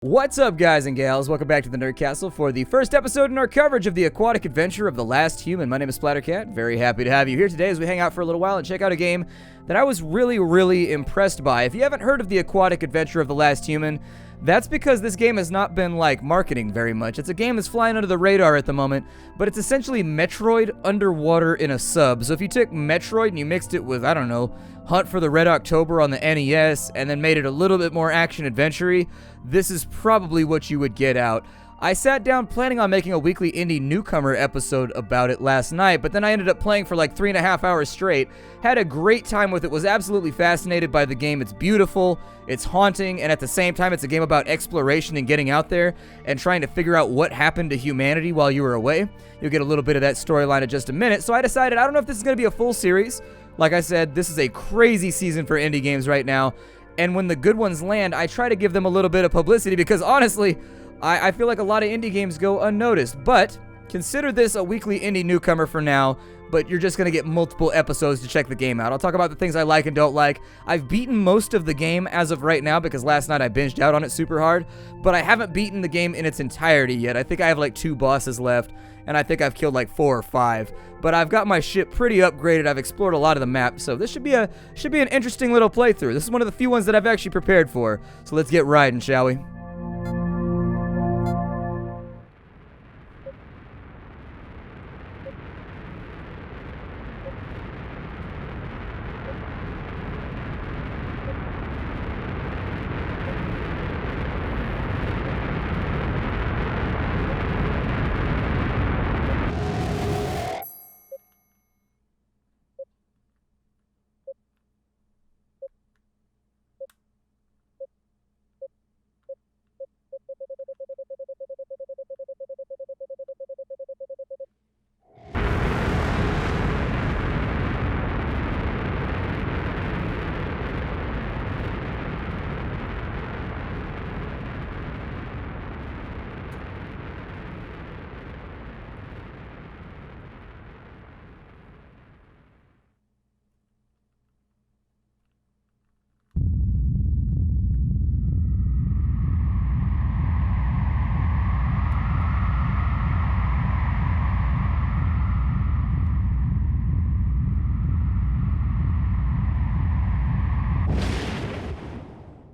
What's up, guys and gals? Welcome back to the Nerd Castle for the first episode in our coverage of the Aquatic Adventure of the Last Human. My name is Splattercat. Very happy to have you here today as we hang out for a little while and check out a game that I was really impressed by. If you haven't heard of the Aquatic Adventure of the Last Human, that's because this game has not been, marketing very much. It's a game that's flying under the radar at the moment, but it's essentially Metroid underwater in a sub. So if you took Metroid and you mixed it with, I don't know, Hunt for the Red October on the NES, and then made it a little bit more action-adventure-y, this is probably what you would get out. I sat down planning on making a weekly indie newcomer episode about it last night, but then I ended up playing for like 3.5 hours straight. Had a great time with it, was absolutely fascinated by the game. It's beautiful, it's haunting, and at the same time it's a game about exploration and getting out there and trying to figure out what happened to humanity while you were away. You'll get a little bit of that storyline in just a minute, so I decided I don't know if this is going to be a full series. Like I said, this is a crazy season for indie games right now, and when the good ones land, I try to give them a little bit of publicity because honestly, I feel like a lot of indie games go unnoticed, but consider this a weekly indie newcomer for now, but you're just going to get multiple episodes to check the game out. I'll talk about the things I like and don't like. I've beaten most of the game as of right now because last night I binged out on it super hard, but I haven't beaten the game in its entirety yet. I think I have like 2 bosses left, and I think I've killed like 4 or 5, but I've got my ship pretty upgraded. I've explored a lot of the map, so this should be an interesting little playthrough. This is one of the few ones that I've actually prepared for, so let's get riding, shall we?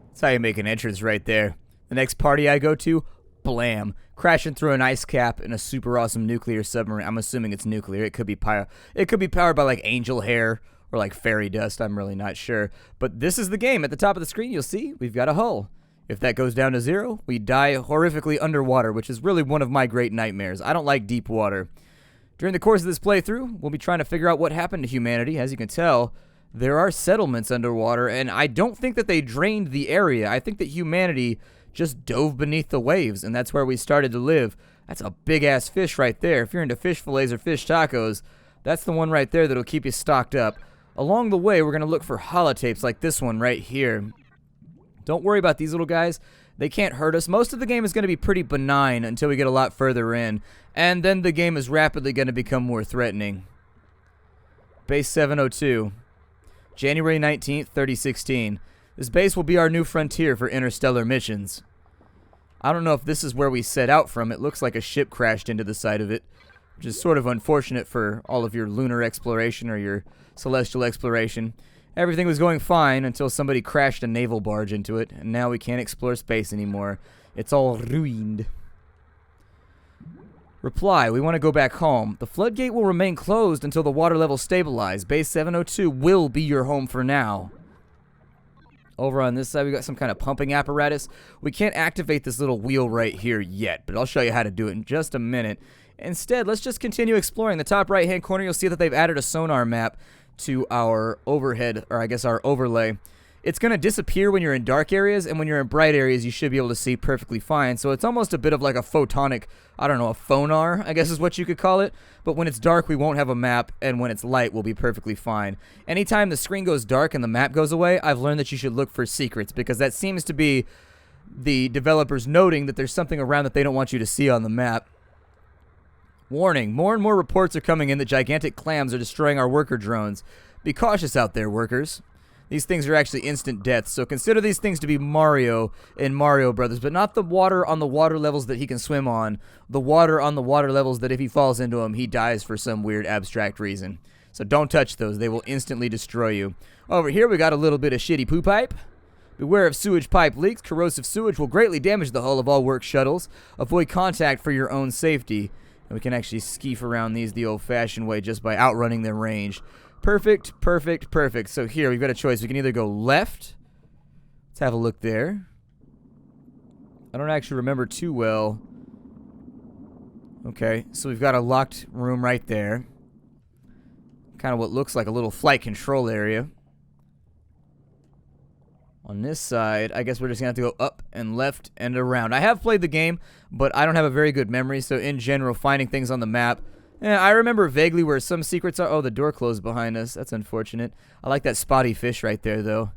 That's how you make an entrance right there. The next party I go to, blam, crashing through an ice cap in a super awesome nuclear submarine. I'm assuming it's nuclear. It could be powered by like angel hair or like fairy dust. I'm really not sure. But this is the game. At the top of the screen, you'll see we've got a hull. If that goes down to 0, we die horrifically underwater, which is really one of my great nightmares. I don't like deep water. During the course of this playthrough, we'll be trying to figure out what happened to humanity. As you can tell, there are settlements underwater, and I don't think that they drained the area. I think that humanity just dove beneath the waves, and that's where we started to live. That's a big-ass fish right there. If you're into fish fillets or fish tacos, that's the one right there that'll keep you stocked up. Along the way, we're going to look for holotapes like this one right here. Don't worry about these little guys. They can't hurt us. Most of the game is going to be pretty benign until we get a lot further in, and then the game is rapidly going to become more threatening. Base 702. January 19th, 3016. This base will be our new frontier for interstellar missions. I don't know if this is where we set out from. It looks like a ship crashed into the side of it, which is sort of unfortunate for all of your lunar exploration or your celestial exploration. Everything was going fine until somebody crashed a naval barge into it, and now we can't explore space anymore. It's all ruined. Reply, we want to go back home. The floodgate will remain closed until the water level stabilizes. Base 702 will be your home for now. Over on this side, we got some kind of pumping apparatus. We can't activate this little wheel right here yet, but I'll show you how to do it in just a minute. Instead, let's just continue exploring. The top right-hand corner, you'll see that they've added a sonar map to our overhead, or I guess our overlay. It's going to disappear when you're in dark areas, and when you're in bright areas, you should be able to see perfectly fine. So it's almost a bit of like a photonic, I don't know, a phonar, I guess is what you could call it. But when it's dark, we won't have a map, and when it's light, we'll be perfectly fine. Anytime the screen goes dark and the map goes away, I've learned that you should look for secrets, because that seems to be the developers noting that there's something around that they don't want you to see on the map. Warning, more and more reports are coming in that gigantic clams are destroying our worker drones. Be cautious out there, workers. These things are actually instant death, so consider these things to be Mario in Mario Brothers, but not the water on the water levels that he can swim on, the water on the water levels that if he falls into them, he dies for some weird abstract reason. So don't touch those, they will instantly destroy you. Over here we got a little bit of shitty poo pipe. Beware of sewage pipe leaks. Corrosive sewage will greatly damage the hull of all work shuttles. Avoid contact for your own safety. And we can actually skeef around these the old-fashioned way just by outrunning their range. Perfect, perfect, perfect. So here, we've got a choice. We can either go left. Let's have a look there. I don't actually remember too well. Okay, so we've got a locked room right there. Kind of what looks like a little flight control area. On this side, I guess we're just going to have to go up and left and around. I have played the game, but I don't have a very good memory, so in general, finding things on the map... I remember vaguely where some secrets are. Oh, the door closed behind us. That's unfortunate. I like that spotty fish right there, though.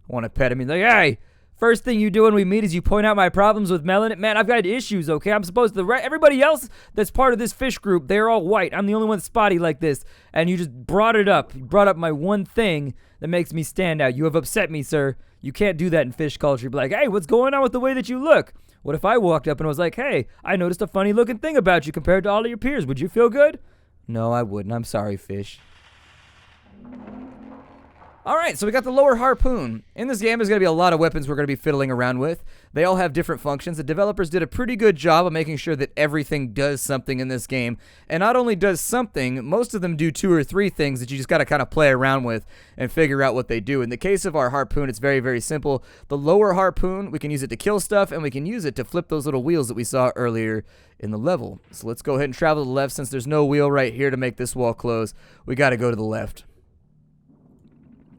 I want to pet him. He's like, hey, first thing you do when we meet is you point out my problems with melanin. Man, I've got issues, okay? I'm supposed to... Everybody else that's part of this fish group, they're all white. I'm the only one that's spotty like this. And you just brought it up. You brought up my one thing that makes me stand out. You have upset me, sir. You can't do that in fish culture. Be like, hey, what's going on with the way that you look? What if I walked up and was like, hey, I noticed a funny looking thing about you compared to all of your peers. Would you feel good? No, I wouldn't. I'm sorry, fish. Alright, so we got the lower harpoon. In this game, there's going to be a lot of weapons we're going to be fiddling around with. They all have different functions. The developers did a pretty good job of making sure that everything does something in this game. And not only does something, most of them do 2 or 3 things that you just got to kind of play around with and figure out what they do. In the case of our harpoon, it's very, very simple. The lower harpoon, we can use it to kill stuff, and we can use it to flip those little wheels that we saw earlier in the level. So let's go ahead and travel to the left. Since there's no wheel right here to make this wall close, we got to go to the left.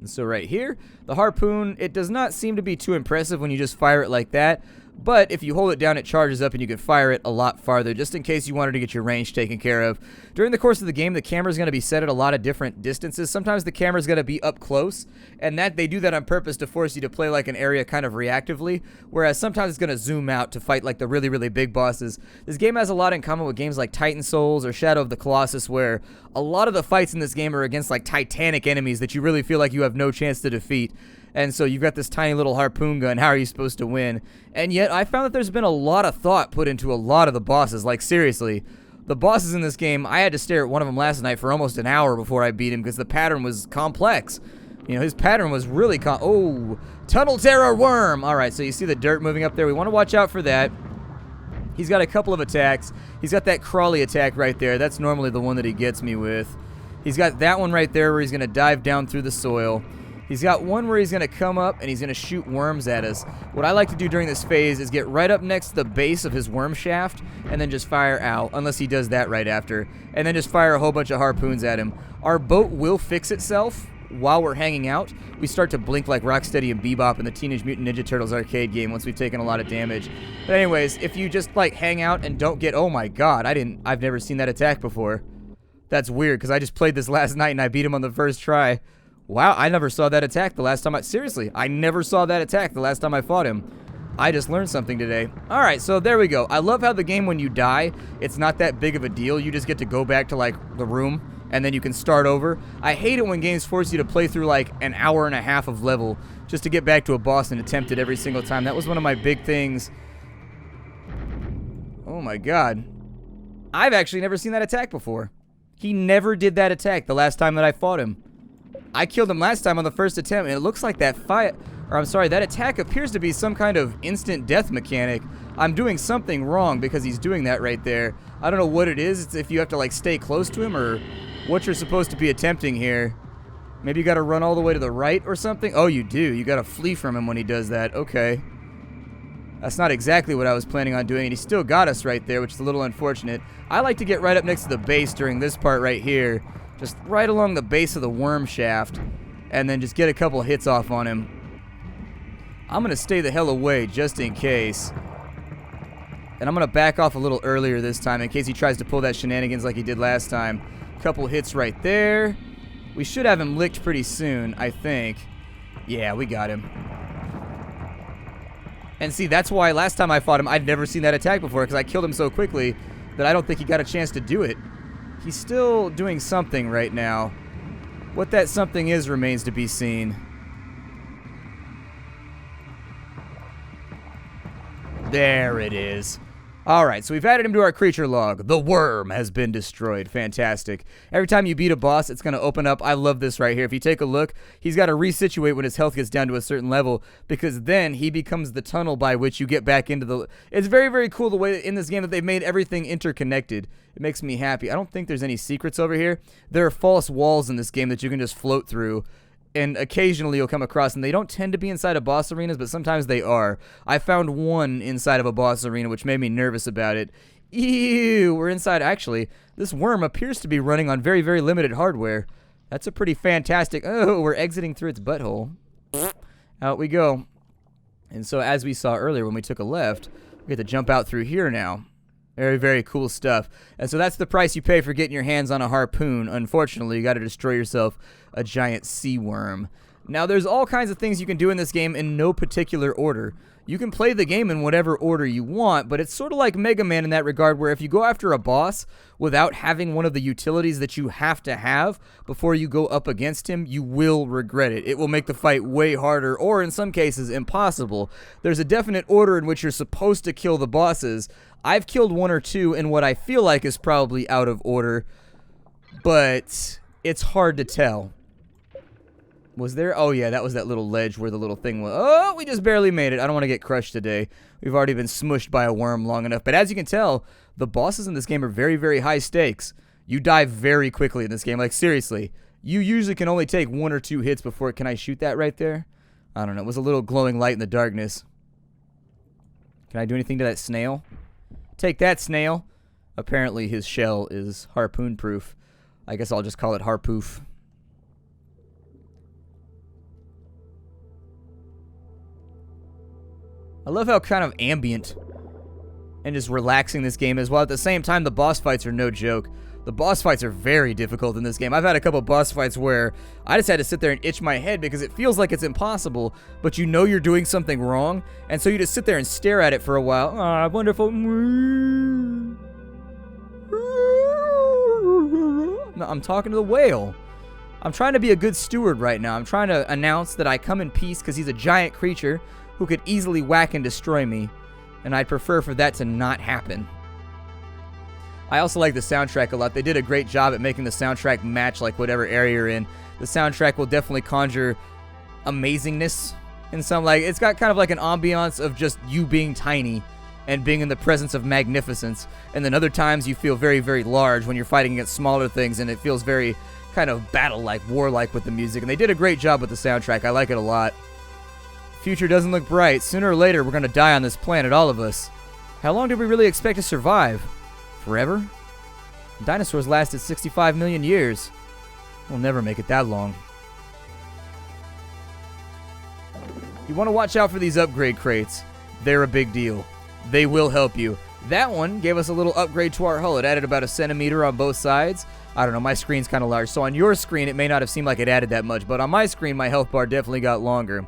So right here, the harpoon, it does not seem to be too impressive when you just fire it like that, but if you hold it down, it charges up and you can fire it a lot farther, just in case you wanted to get your range taken care of. During the course of the game, the camera's going to be set at a lot of different distances. Sometimes the camera's going to be up close, and that they do that on purpose to force you to play like an area kind of reactively, whereas sometimes it's going to zoom out to fight like the really, really big bosses. This game has a lot in common with games like Titan Souls or Shadow of the Colossus, where a lot of the fights in this game are against like titanic enemies that you really feel like you have no chance to defeat. And so you've got this tiny little harpoon gun. How are you supposed to win? And yet I found that there's been a lot of thought put into a lot of the bosses. Like seriously, the bosses in this game, I had to stare at one of them last night for almost an hour before I beat him because the pattern was complex. You know, his pattern was really oh, Tunnel Terror Worm. All right, so you see the dirt moving up there. We want to watch out for that. He's got a couple of attacks. He's got that crawly attack right there. That's normally the one that he gets me with. He's got that one right there where he's going to dive down through the soil. He's got one where he's going to come up and he's going to shoot worms at us. What I like to do during this phase is get right up next to the base of his worm shaft and then just fire out, unless he does that right after, and then just fire a whole bunch of harpoons at him. Our boat will fix itself while we're hanging out. We start to blink like Rocksteady and Bebop in the Teenage Mutant Ninja Turtles arcade game once we've taken a lot of damage. But anyways, if you just like hang out and don't get, oh my god, I've never seen that attack before. That's weird because I just played this last night and I beat him on the first try. Wow, I never saw that attack the last time seriously, I never saw that attack the last time I fought him. I just learned something today. Alright, so there we go. I love how the game, when you die, it's not that big of a deal. You just get to go back to, like, the room, and then you can start over. I hate it when games force you to play through, like, an hour and a half of level just to get back to a boss and attempt it every single time. That was one of my big things. Oh my god. I've actually never seen that attack before. He never did that attack the last time that I fought him. I killed him last time on the first attempt, and it looks like that that attack appears to be some kind of instant death mechanic. I'm doing something wrong because he's doing that right there. I don't know what it is. It's if you have to like stay close to him or what you're supposed to be attempting here. Maybe you gotta run all the way to the right or something? Oh, you do. You gotta flee from him when he does that. Okay. That's not exactly what I was planning on doing, and he still got us right there, which is a little unfortunate. I like to get right up next to the base during this part right here. Just right along the base of the worm shaft, and then just get a couple hits off on him. I'm going to stay the hell away just in case. And I'm going to back off a little earlier this time in case he tries to pull that shenanigans like he did last time. Couple hits right there. We should have him licked pretty soon, I think. Yeah, we got him. And see, that's why last time I fought him, I'd never seen that attack before, because I killed him so quickly that I don't think he got a chance to do it. He's still doing something right now. What that something is remains to be seen. There it is. Alright, so we've added him to our creature log. The worm has been destroyed. Fantastic. Every time you beat a boss, it's going to open up. I love this right here. If you take a look, he's got to resituate when his health gets down to a certain level, because then he becomes the tunnel by which you get back into the... It's very, very cool the way in this game that they've made everything interconnected. It makes me happy. I don't think there's any secrets over here. There are false walls in this game that you can just float through. And occasionally you'll come across, and they don't tend to be inside of boss arenas, but sometimes they are. I found one inside of a boss arena, which made me nervous about it. Ew, we're inside. Actually, this worm appears to be running on very, very limited hardware. That's a pretty fantastic... Oh, we're exiting through its butthole. Out we go. And so as we saw earlier when we took a left, we get to jump out through here now. Very, very cool stuff. And so that's the price you pay for getting your hands on a harpoon. Unfortunately, you got to destroy yourself a giant sea worm. Now, there's all kinds of things you can do in this game in no particular order. You can play the game in whatever order you want, but it's sort of like Mega Man in that regard, where if you go after a boss without having one of the utilities that you have to have before you go up against him, you will regret it. It will make the fight way harder, or in some cases, impossible. There's a definite order in which you're supposed to kill the bosses. I've killed one or two in what I feel like is probably out of order, but it's hard to tell. Was there? Oh, yeah, that was that little ledge where the little thing was. Oh, we just barely made it. I don't want to get crushed today. We've already been smushed by a worm long enough. But as you can tell, the bosses in this game are very, very high stakes. You die very quickly in this game. Like, seriously, you usually can only take 1 or 2 hits before... Can I shoot that right there? I don't know. It was a little glowing light in the darkness. Can I do anything to that snail? Take that, snail. Apparently, his shell is harpoon-proof. I guess I'll just call it harpoof. I love how kind of ambient and just relaxing this game is, while at the same time the boss fights are no joke. The boss fights are very difficult in this game. I've had a couple boss fights where I just had to sit there and itch my head because it feels like it's impossible, but you know you're doing something wrong, and so you just sit there and stare at it for a while. Ah, wonderful. No, I'm talking to the whale. I'm trying to be a good steward right now. I'm trying to announce that I come in peace because he's a giant creature who could easily whack and destroy me, and I'd prefer for that to not happen. I also like the soundtrack a lot. They did a great job at making the soundtrack match like whatever area you're in. The soundtrack will definitely conjure amazingness in some, like, it's got kind of like an ambiance of just you being tiny and being in the presence of magnificence, and then other times you feel very, very large when you're fighting against smaller things, and it feels very kind of battle-like, warlike with the music, and they did a great job with the soundtrack. I like it a lot. Future doesn't look bright. Sooner or later, we're going to die on this planet, all of us. How long did we really expect to survive? Forever? Dinosaurs lasted 65 million years. We'll never make it that long. You want to watch out for these upgrade crates. They're a big deal. They will help you. That one gave us a little upgrade to our hull. It added about 1 centimeter on both sides. I don't know, my screen's kind of large, so on your screen it may not have seemed like it added that much, but on my screen my health bar definitely got longer.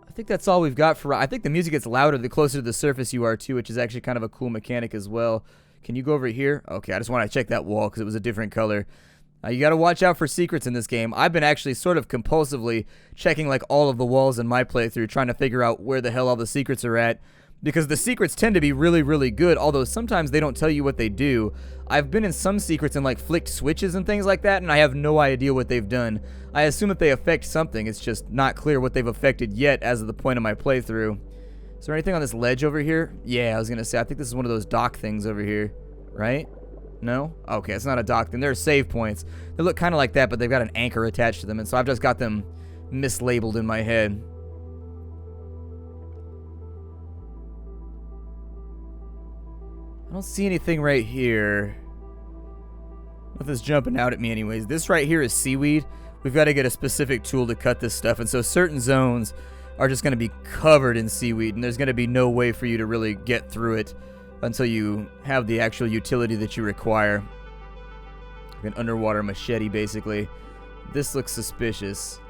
I think that's all we've got for... I think the music gets louder the closer to the surface you are, too, which is actually kind of a cool mechanic as well. Can you go over here? Okay, I just want to check that wall because it was a different color. You got to watch out for secrets in this game. I've been actually sort of compulsively checking like all of the walls in my playthrough, trying to figure out where the hell all the secrets are at, because the secrets tend to be really, really good, although sometimes they don't tell you what they do. I've been in some secrets and like flicked switches and things like that, and I have no idea what they've done. I assume that they affect something. It's just not clear what they've affected yet as of the point of my playthrough. Is there anything on this ledge over here? Yeah, I was going to say, I think this is one of those dock things over here, right? No? Okay, it's not a dock thing. There are save points. They look kind of like that, but they've got an anchor attached to them, and so I've just got them mislabeled in my head. I don't see anything right here. Nothing's jumping out at me anyways. This right here is seaweed. We've got to get a specific tool to cut this stuff, and so certain zones are just going to be covered in seaweed, and there's going to be no way for you to really get through it until you have the actual utility that you require. Like an underwater machete, basically. This looks suspicious.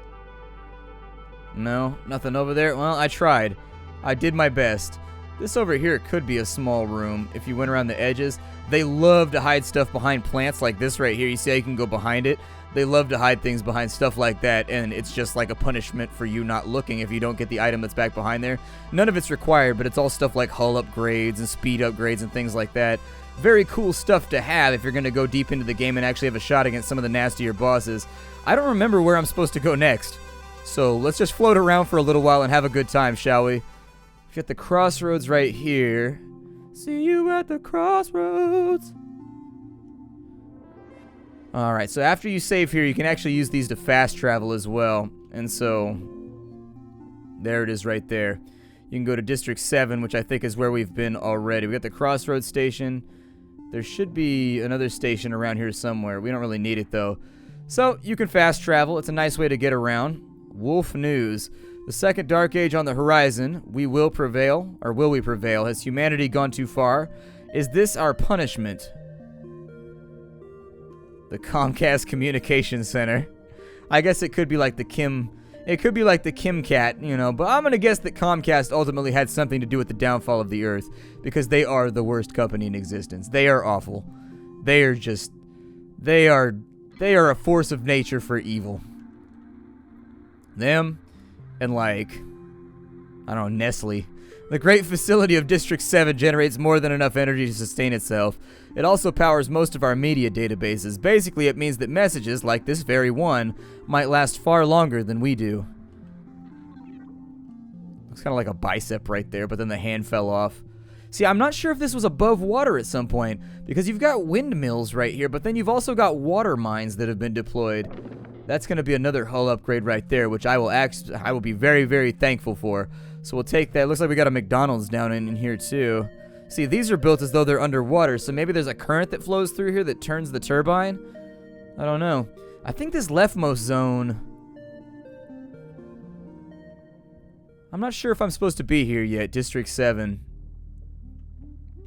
No, nothing over there. Well, I tried. I did my best. This over here could be a small room if you went around the edges. They love to hide stuff behind plants like this right here. You see how you can go behind it? they love to hide things behind stuff like that, and it's just like a punishment for you not looking if you don't get the item that's back behind there. None of it's required, but it's all stuff like hull upgrades and speed upgrades and things like that. Very cool stuff to have if you're going to go deep into the game and actually have a shot against some of the nastier bosses. I don't remember where I'm supposed to go next, so let's just float around for a little while and have a good time, shall we? We've got the crossroads right here. See you at the crossroads. Alright, so after you save here, you can actually use these to fast travel as well. And so, there it is right there. You can go to District 7, which I think is where we've been already. We got the crossroads station. There should be another station around here somewhere. We don't really need it, though. So, you can fast travel. It's a nice way to get around. Wolf News. The second Dark Age on the horizon. We will prevail. Or will we prevail? Has humanity gone too far? Is this our punishment? The Comcast Communications Center. I guess it could be like the Kim... It could be like the Kim Cat, you know, but I'm going to guess that Comcast ultimately had something to do with the downfall of the Earth, because they are the worst company in existence. They are awful. They are just... They are a force of nature for evil. Them and, like, I don't know, Nestle. The great facility of District 7 generates more than enough energy to sustain itself. It also powers most of our media databases. Basically, it means that messages, like this very one, might last far longer than we do. Looks kind of like a bicep right there, but then the hand fell off. See, I'm not sure if this was above water at some point, because you've got windmills right here, but then you've also got water mines that have been deployed. That's going to be another hull upgrade right there, which I will be very, very thankful for. So we'll take that. Looks like we got a McDonald's down in here too. See, these are built as though they're underwater, so maybe there's a current that flows through here that turns the turbine? I don't know. I think this leftmost zone... I'm not sure if I'm supposed to be here yet, District 7.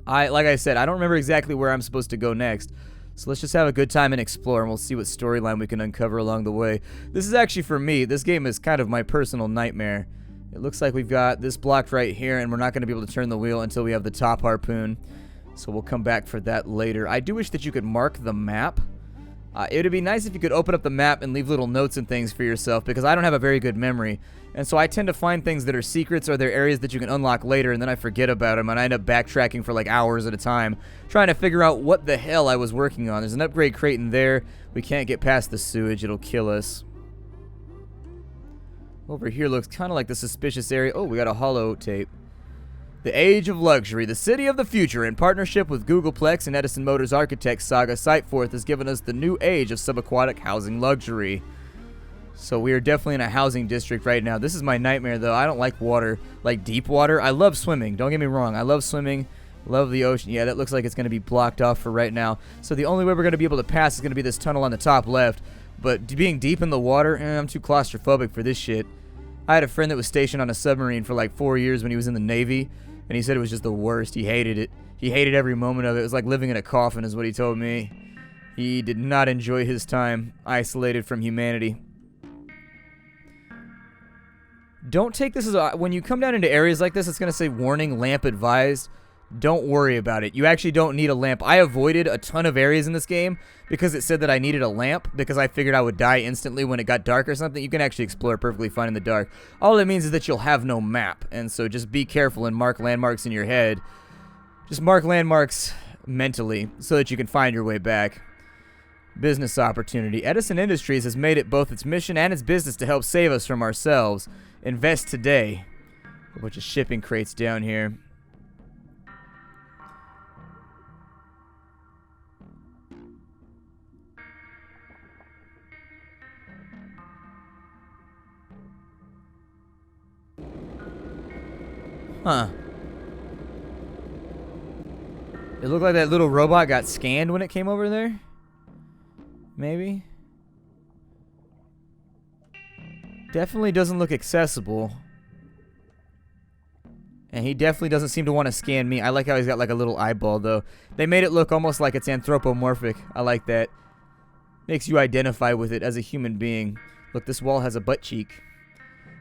Like I said, I don't remember exactly where I'm supposed to go next. So let's just have a good time and explore, and we'll see what storyline we can uncover along the way. This is actually, for me, this game is kind of my personal nightmare. It looks like we've got this blocked right here, and we're not going to be able to turn the wheel until we have the top harpoon. So we'll come back for that later. I do wish that you could mark the map. It would be nice if you could open up the map and leave little notes and things for yourself, because I don't have a very good memory. And so I tend to find things that are secrets or they're areas that you can unlock later, and then I forget about them, and I end up backtracking for like hours at a time, trying to figure out what the hell I was working on. There's an upgrade crate in there. We can't get past the sewage. It'll kill us. Over here looks kind of like the suspicious area. Oh, we got a holo tape. The Age of Luxury, the city of the future, in partnership with Googleplex and Edison Motors Architects Saga, Sightforth has given us the new age of subaquatic housing luxury. So we are definitely in a housing district right now. This is my nightmare, though. I don't like water, like deep water. I love swimming. Don't get me wrong. I love swimming. Love the ocean. Yeah, that looks like it's going to be blocked off for right now. So the only way we're going to be able to pass is going to be this tunnel on the top left. But being deep in the water, I'm too claustrophobic for this shit. I had a friend that was stationed on a submarine for like 4 years when he was in the Navy, and he said it was just the worst. He hated it. He hated every moment of it. It was like living in a coffin is what he told me. He did not enjoy his time isolated from humanity. Don't take this as a... When you come down into areas like this, it's going to say, warning, lamp advised. Don't worry about it. You actually don't need a lamp. I avoided a ton of areas in this game because it said that I needed a lamp because I figured I would die instantly when it got dark or something. You can actually explore perfectly fine in the dark. All it means is that you'll have no map, and so just be careful and mark landmarks in your head. Just mark landmarks mentally so that you can find your way back. Business opportunity. Edison Industries has made it both its mission and its business to help save us from ourselves. Invest today. A bunch of shipping crates down here. Huh. It looked like that little robot got scanned when it came over there. Maybe. Definitely doesn't look accessible. And he definitely doesn't seem to want to scan me. I like how he's got like a little eyeball though. They made it look almost like it's anthropomorphic. I like that. Makes you identify with it as a human being. Look, this wall has a butt cheek.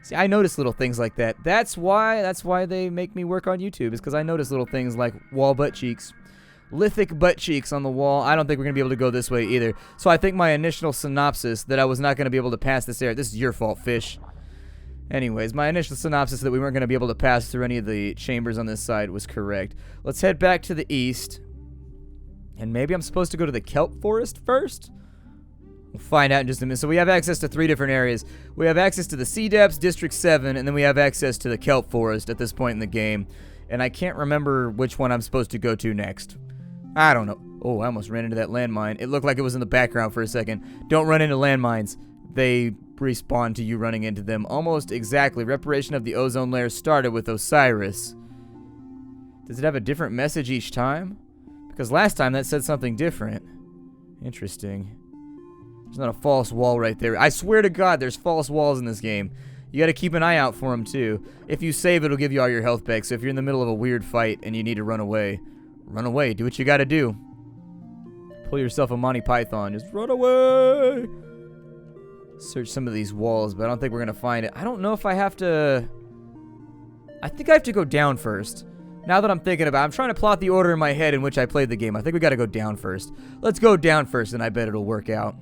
See, I notice little things like that. That's why they make me work on YouTube, is because I notice little things like wall butt cheeks. lithic butt cheeks on the wall. I don't think we're going to be able to go this way either. So I think my initial synopsis that I was not going to be able to pass this area. This is your fault, fish. Anyways, my initial synopsis that we weren't going to be able to pass through any of the chambers on this side was correct. Let's head back to the east. And maybe I'm supposed to go to the kelp forest first? We'll find out in just a minute. So we have access to 3 different areas. We have access to the Sea Depths, District 7, and then we have access to the kelp forest at this point in the game. And I can't remember which one I'm supposed to go to next. I don't know. Oh, I almost ran into that landmine. It looked like it was in the background for a second. Don't run into landmines. They respawn to you running into them almost exactly. Reparation of the ozone layer started with Osiris. Does it have a different message each time? Because last time that said something different. Interesting. There's not a false wall right there. I swear to God, there's false walls in this game. You got to keep an eye out for them too. If you save, it'll give you all your health back. So if you're in the middle of a weird fight and you need to run away, run away. Do what you got to do. Pull yourself a Monty Python. Just run away. Search some of these walls, but I don't think we're going to find it. I don't know if I have to... I think I have to go down first. Now that I'm thinking about it, I'm trying to plot the order in my head in which I played the game. I think we got to go down first. Let's go down first, and I bet it'll work out.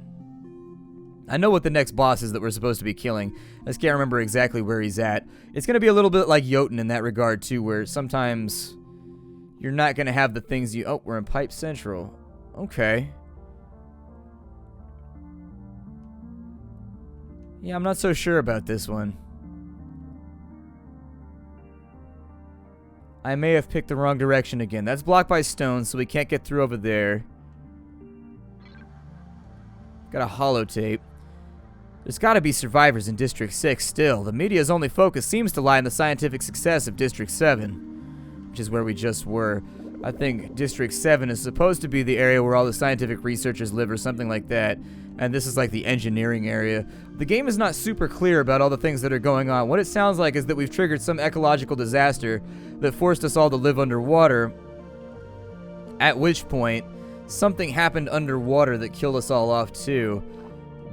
I know what the next boss is that we're supposed to be killing. I just can't remember exactly where he's at. It's going to be a little bit like Jotun in that regard, too, where sometimes you're not going to have the things you... Oh, we're in Pipe Central. Okay. Yeah, I'm not so sure about this one. I may have picked the wrong direction again. That's blocked by stones, so we can't get through over there. Got a holotape. There's got to be survivors in District 6 still. The media's only focus seems to lie in the scientific success of District 7, which is where we just were. I think District 7 is supposed to be the area where all the scientific researchers live or something like that, and this is like the engineering area. The game is not super clear about all the things that are going on. What it sounds like is that we've triggered some ecological disaster that forced us all to live underwater, at which point something happened underwater that killed us all off too.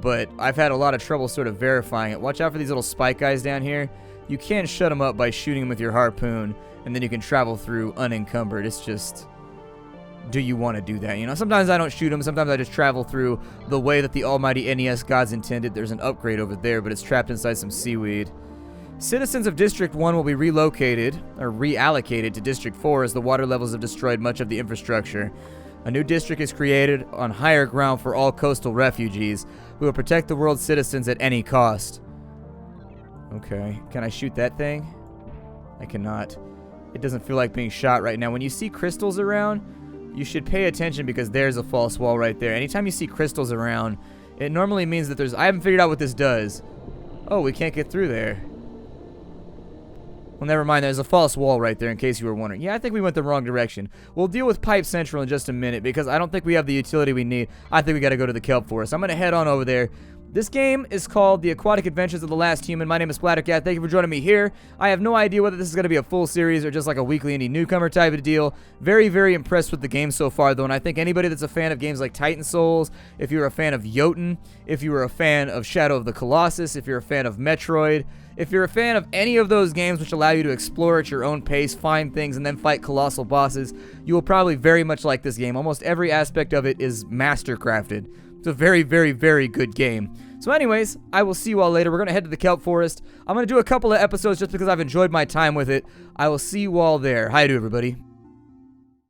But I've had a lot of trouble sort of verifying it. Watch out for these little spike guys down here. You can shut them up by shooting them with your harpoon, and then you can travel through unencumbered. It's just, do you want to do that? You know, sometimes I don't shoot them. Sometimes I just travel through the way that the almighty NES gods intended. There's an upgrade over there, but it's trapped inside some seaweed. Citizens of District 1 will be relocated, or reallocated to District 4 as the water levels have destroyed much of the infrastructure. A new district is created on higher ground for all coastal refugees who will protect the world's citizens at any cost. Okay, can I shoot that thing? I cannot. It doesn't feel like being shot right now. When you see crystals around, you should pay attention because there's a false wall right there. Anytime you see crystals around, it normally means that there's... I haven't figured out what this does. Oh, we can't get through there. Well, never mind. There's a false wall right there in case you were wondering. Yeah, I think we went the wrong direction. We'll deal with Pipe Central in just a minute because I don't think we have the utility we need. I think we got to go to the kelp forest. I'm going to head on over there. This game is called The Aquatic Adventures of the Last Human. My name is Splattercat. Thank you for joining me here. I have no idea whether this is going to be a full series or just like a weekly indie newcomer type of deal. Very, very impressed with the game so far, though, and I think anybody that's a fan of games like Titan Souls, if you're a fan of Jotun, if you're a fan of Shadow of the Colossus, if you're a fan of Metroid, if you're a fan of any of those games which allow you to explore at your own pace, find things, and then fight colossal bosses, you will probably very much like this game. Almost every aspect of it is mastercrafted. It's a very, very, very good game. So anyways, I will see you all later. We're going to head to the kelp forest. I'm going to do a couple of episodes just because I've enjoyed my time with it. I will see you all there. Hi to everybody.